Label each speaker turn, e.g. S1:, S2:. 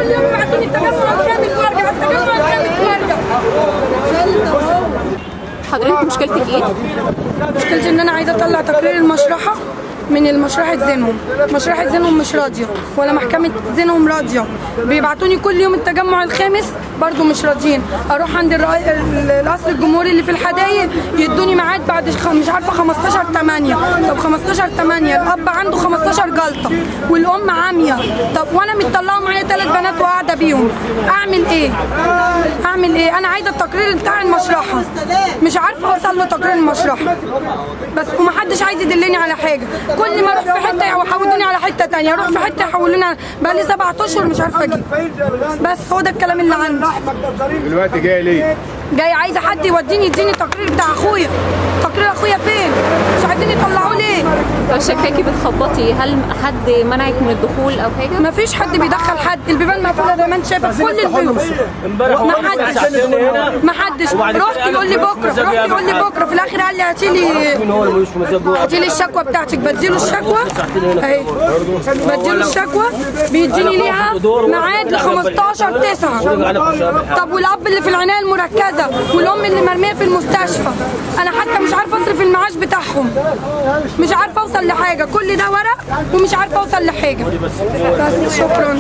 S1: كل يوم يبعتوني التجمع الخامس وارجع التجمع الخامس وارجع.
S2: حضرتك مشكلتك ايه؟
S1: مشكلتي ان انا عايزه اطلع تقرير المشرحه من مشرحة زينهم. مشرحة زينهم مش راضية ولا محكمة زينهم راضية. بيبعتوني كل يوم التجمع الخامس برضو مش راضيين. اروح عند القصر الجمهوري اللي في الحدايق يدوني ميعاد بعد مش عارفة 15/8. طب 15/8 الاب عنده 15 جلطة والام عامية. طب وانا متطلقة معايا 3 بنات وقاعدة بيهم. اعمل ايه؟ اعمل ايه؟ انا عايزة التقرير بتاع المشرحة. مش عارفة اوصل لتقرير المشرحة بس ومحدش عايز يدلني على حاجة. كل ما اروح في حته يحولوني على حته ثانيه، اروح في حته يحولوني على بقى لي 7 اشهر مش عارفه اجيب. بس هو ده الكلام اللي عندي.
S3: دلوقتي جاي ليه؟
S1: جاي عايزه حد يوديني يديني تقرير بتاع اخويا. تقرير اخويا فين؟ مش عايزين يطلعوه ليه؟
S2: طب شايفاكي بتخبطي، هل حد منعك من الدخول او حاجه؟
S1: مفيش حد بيدخل حد، البيبان مقفوله زي ما انت شايفه في كل البيوت. ما حدش رحت يقول لي بكره، في الاخر قال لي هاتي لي الشكوى بتاعتك. بديله الشكوى اهي، بديله الشكوى بيديني ليها ميعاد ل 15/9. طب والاب اللي في العنايه المركزه والام اللي مرميه في المستشفى، انا حتى مش عارفه اصرف المعاش بتاعهم، مش عارفه اوصل لحاجه. كل ده ورق ومش عارفه اوصل لحاجه. بس شكرا.